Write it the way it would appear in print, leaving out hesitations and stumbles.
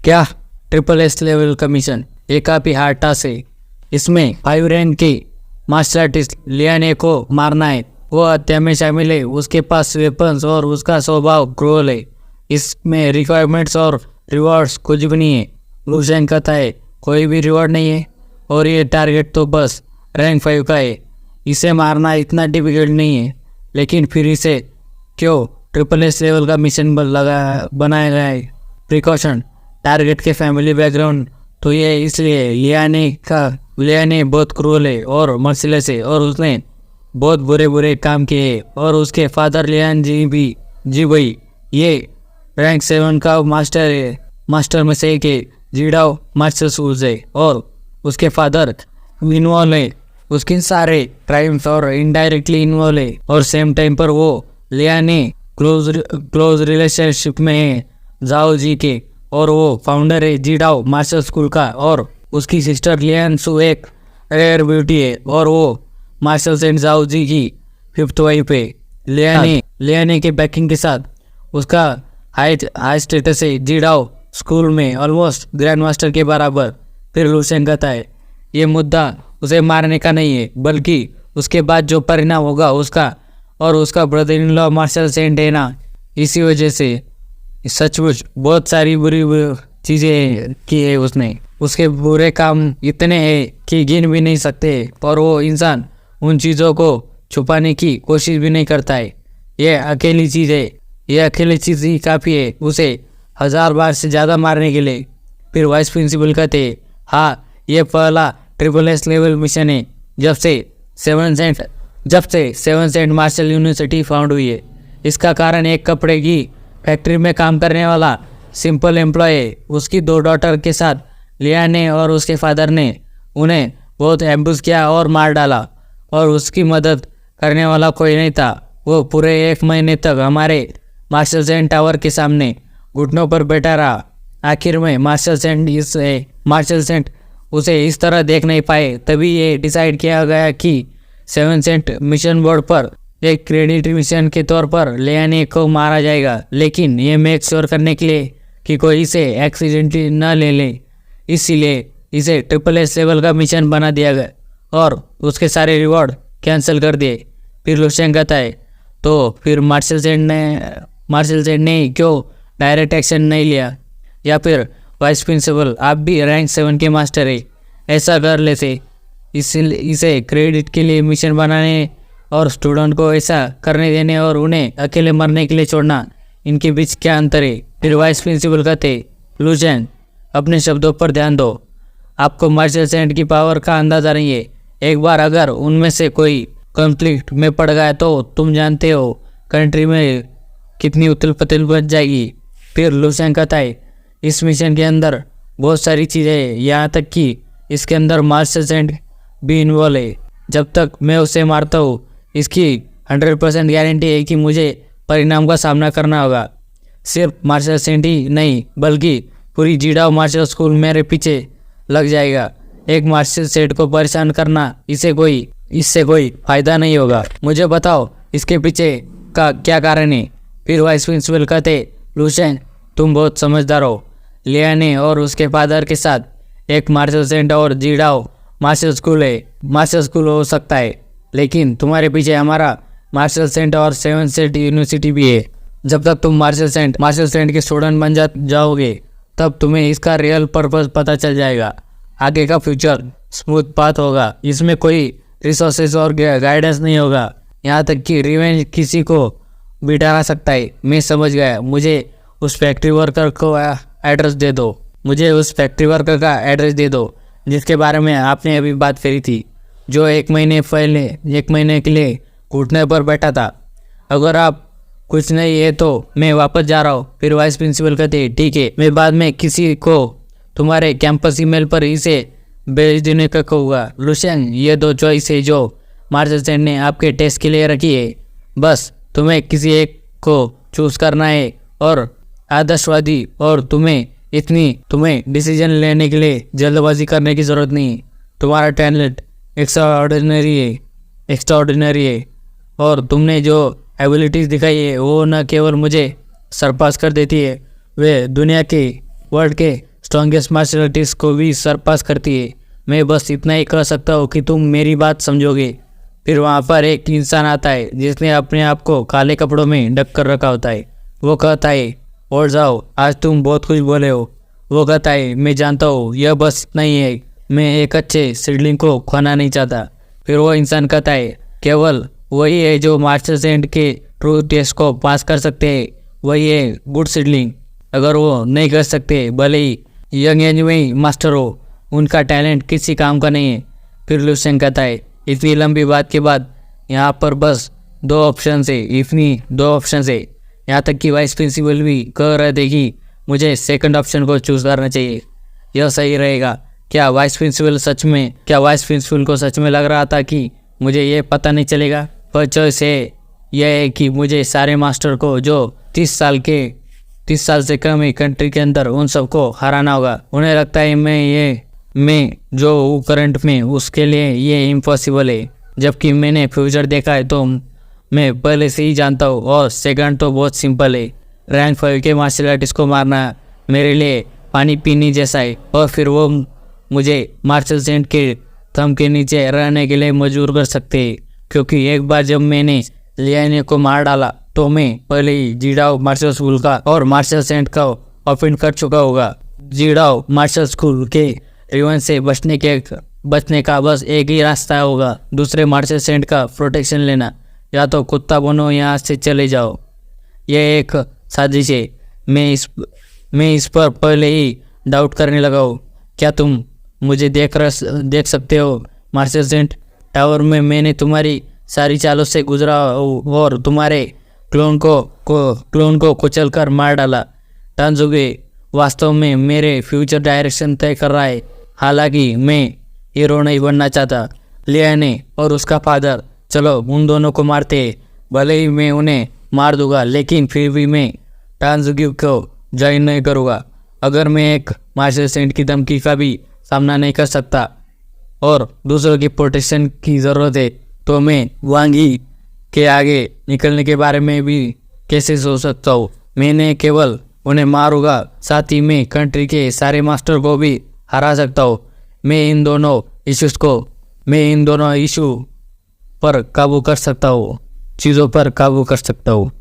क्या triple S level का mission, ये काफ़ी हार्ड टास्क है। इसमें 5 रैंक के मार्शल आर्टिस्ट लियाने को मारना है। वो हत्या में शामिल है, उसके पास वेपन्स और उसका स्वभाव क्रूअल है। इसमें रिक्वायरमेंट्स और रिवॉर्ड्स कुछ भी नहीं है। लुशेन कहता है कोई भी रिवॉर्ड नहीं है और ये टारगेट तो बस रैंक 5 का है। इसे मारना इतना डिफिकल्ट नहीं है, लेकिन फिर इसे क्यों ट्रिपल एस लेवल का मिशन बनाया गया है। प्रिकॉशन, टारगेट के फैमिली बैकग्राउंड तो ये इसलिए लियाने बहुत क्रूअल है और मर्सिलेस है और उसने बहुत बुरे काम किए और उसके फादर लियान जी भाई ये रैंक 7 का मास्टर है। मास्टर में से एक है, जीडाओ मास्टर स्कूल है और उसके फादर इन्वॉल्व है उसके सारे क्राइम्स और इनडायरेक्टली इन्वॉल्व है। और सेम टाइम पर वो लियाने क्लोज रिलेशनशिप में है जाओ जी के, और वो फाउंडर है जीडाओ मास्टर स्कूल का। और उसकी सिस्टर लियान सु एक रेयर ब्यूटी है और वो मास्टर सेंट जाओ जी की 5th वाइफ है। लियाने के बैकिंग के साथ उसका हाई स्टेटस है जीडाओ स्कूल में, ऑलमोस्ट ग्रैंड मास्टर के बराबर। फिर लुशेन कहता है ये मुद्दा उसे मारने का नहीं है, बल्कि उसके बाद जो परिणाम होगा उसका और उसका ब्रदर इन लॉ मार्शल सेंट है ना। इसी वजह से सचमुच बहुत सारी बुरी चीज़ें की है उसने। उसके बुरे काम इतने हैं कि गिन भी नहीं सकते, और वो इंसान उन चीज़ों को छुपाने की कोशिश भी नहीं करता है। ये अकेली चीज़ है, ये अकेली चीज़ ही काफ़ी है उसे 1000 बार से ज़्यादा मारने के लिए। फिर वाइस प्रिंसिपल कहते हाँ ये पहला ट्रिपल एस लेवल मिशन है जब से 7 सेंट मार्शल यूनिवर्सिटी फाउंड हुई है। इसका कारण एक कपड़े की फैक्ट्री में काम करने वाला सिंपल एम्प्लॉय है। उसकी 2 डॉटर के साथ लियाने और उसके फादर ने उन्हें बहुत एम्बुश किया और मार डाला, और उसकी मदद करने वाला कोई नहीं था। वो पूरे 1 महीने तक हमारे मार्शल सेंट टावर के सामने घुटनों पर बैठा रहा। आखिर में मार्शल सेंट उसे इस तरह देख नहीं पाए, तभी ये डिसाइड किया गया कि 7 सेंट मिशन बोर्ड पर एक क्रेडिट मिशन के तौर पर लियाने को मारा जाएगा, लेकिन ये मेक श्योर करने के लिए कि कोई इसे एक्सीडेंटली न ले ले, इसीलिए इसे ट्रिपल एस लेवल का मिशन बना दिया गया और उसके सारे रिवॉर्ड कैंसिल कर दिए। फिर लुशेन कहता है तो फिर मार्शल सेंट ने क्यों डायरेक्ट एक्शन नहीं लिया, या फिर वाइस प्रिंसिपल आप भी रैंक 7 के मास्टर है, ऐसा कर लेते। इसे क्रेडिट के लिए मिशन बनाने और स्टूडेंट को ऐसा करने देने और उन्हें अकेले मरने के लिए छोड़ना, इनके बीच क्या अंतर है। फिर वाइस प्रिंसिपल कहते लुशेन अपने शब्दों पर ध्यान दो, आपको मार्शल सेंट की पावर का अंदाज़ा नहीं है। एक बार अगर उनमें से कोई कॉन्फ्लिक्ट में पड़ गया तो तुम जानते हो कंट्री में कितनी उथल पुथल बच जाएगी। फिर लुशेन कहता है इस मिशन के अंदर बहुत सारी चीज़ें हैं, यहाँ तक कि इसके अंदर मार्शल सेंट भी इन्वॉल्व है। जब तक मैं उसे मारता हूँ इसकी 100% गारंटी है कि मुझे परिणाम का सामना करना होगा। सिर्फ मार्शल सेंट ही नहीं बल्कि पूरी जीडाओ मार्शल स्कूल मेरे पीछे लग जाएगा। एक मार्शल सेंट को परेशान करना इससे कोई फ़ायदा नहीं होगा। मुझे बताओ इसके पीछे का क्या कारण है। फिर वाइस प्रिंसिपल कहते लुशेन तुम बहुत समझदार हो। लियाने और उसके फादर के साथ एक मार्शल सेंट और जीडाओ मार्शल स्कूल है। मार्शल स्कूल हो सकता है, लेकिन तुम्हारे पीछे हमारा मार्शल सेंट और 7 सेंट यूनिवर्सिटी भी है। जब तक तुम मार्शल सेंट के स्टूडेंट बन जाओगे तब तुम्हें इसका रियल पर्पस पता चल जाएगा। आगे का फ्यूचर स्मूथ पाथ होगा, इसमें कोई रिसोर्सेज और गाइडेंस नहीं होगा, यहाँ तक कि रिवेंज किसी को भी डरा सकता है। मैं समझ गया, मुझे उस फैक्ट्री वर्कर का एड्रेस दे दो जिसके बारे में आपने अभी बात करी थी, जो 1 महीने के लिए घुटने पर बैठा था। अगर आप कुछ नहीं है तो मैं वापस जा रहा हूँ। फिर वाइस प्रिंसिपल कहते ठीक है, मैं बाद में किसी को तुम्हारे कैंपस ईमेल पर इसे भेज देने का कहूँगा। लुशेन ये 2 चॉइस है जो मार्शल सेंट ने आपके टेस्ट के लिए रखी है, बस तुम्हें किसी एक को चूज करना है और आदर्शवादी, और तुम्हें डिसीजन लेने के लिए जल्दबाजी करने की ज़रूरत नहीं। तुम्हारा टैलेंट एक्स्ट्राऑर्डिनरी है और तुमने जो एबिलिटीज़ दिखाई है वो न केवल मुझे सरपास कर देती है, वे दुनिया के वर्ल्ड के स्ट्रॉन्गेस्ट मार्शल आर्टिस्ट को भी सरपास करती है। मैं बस इतना ही कह सकता हूँ कि तुम मेरी बात समझोगे। फिर वहाँ पर एक इंसान आता है जिसने अपने आप को काले कपड़ों में ढक कर रखा होता है। वो कहता है, और जाओ, आज तुम बहुत कुछ बोले हो। वो कहता है, मैं जानता हूँ, यह बस इतना ही है, मैं एक अच्छे सिडलिंग को खोना नहीं चाहता। फिर वो इंसान कहता है, केवल वही है जो मास्टर सेंट के ट्रू टेस्ट को पास कर सकते हैं, वही है गुड सिडलिंग। अगर वो नहीं कर सकते, भले ही यंग एज में ही मास्टर हो, उनका टैलेंट किसी काम का नहीं है। फिर लुसेंग कहता है, इतनी लंबी बात के बाद यहाँ पर बस 2 ऑप्शन है, इतनी 2 ऑप्शन है। यहाँ तक कि वाइस प्रिंसिपल भी कह रहे थे कि मुझे सेकंड ऑप्शन को चूज़ करना चाहिए, यह सही रहेगा। क्या वाइस प्रिंसिपल को सच में लग रहा था कि मुझे ये पता नहीं चलेगा? पर चॉइस यह है कि मुझे सारे मास्टर को जो 30 साल से कम ही कंट्री के अंदर उन सबको हराना होगा। उन्हें लगता है मैं जो हूँ करंट में, उसके लिए ये इम्पॉसिबल है, जबकि मैंने फ्यूचर देखा है तो मैं पहले से ही जानता हूँ। और सेकंड तो बहुत सिंपल है, रैंक 5 के मार्शल आर्टिस्ट को मारना मेरे लिए पानी पीने जैसा है। और फिर वो मुझे मार्शल सेंट के थंब के नीचे रहने के लिए मजबूर कर सकते हैं, क्योंकि एक बार जब मैंने लियाने को मार डाला तो मैं पहले ही जीडाओ मार्शल स्कूल का और मार्शल सेंट का ऑफेंड कर चुका होगा। जीडाओ मार्शल स्कूल के रिवन से बचने का बस एक ही रास्ता होगा, दूसरे मार्शल सेंट का प्रोटेक्शन लेना। या तो कुत्ता बनो, यहाँ से चले जाओ। यह एक साजिश है। मैं इस पर पहले ही डाउट करने लगा हूँ। क्या तुम मुझे देख सकते हो मार्शल सेंट? टावर में मैंने तुम्हारी सारी चालों से गुजरा और तुम्हारे क्लोन को कुचल कर मार डाला। टांजुगे वास्तव में मेरे फ्यूचर डायरेक्शन तय कर रहा है। हालांकि मैं हीरो नहीं बनना चाहता। लियाने और उसका फादर, चलो उन दोनों को मारते। भले ही मैं उन्हें मार दूंगा, लेकिन फिर भी मैं टांजुगी को ज्वाइन नहीं करूँगा। अगर मैं एक मार्शल सेंट की धमकी का भी सामना नहीं कर सकता और दूसरों की प्रोटेक्शन की ज़रूरत है, तो मैं वांग यी के आगे निकलने के बारे में भी कैसे सोच सकता हूँ? मैंने केवल उन्हें मारूंगा, साथ ही मैं कंट्री के सारे मास्टर को भी हरा सकता हूँ। मैं इन दोनों इशू पर काबू कर सकता हूँ, चीज़ों पर काबू कर सकता हूँ।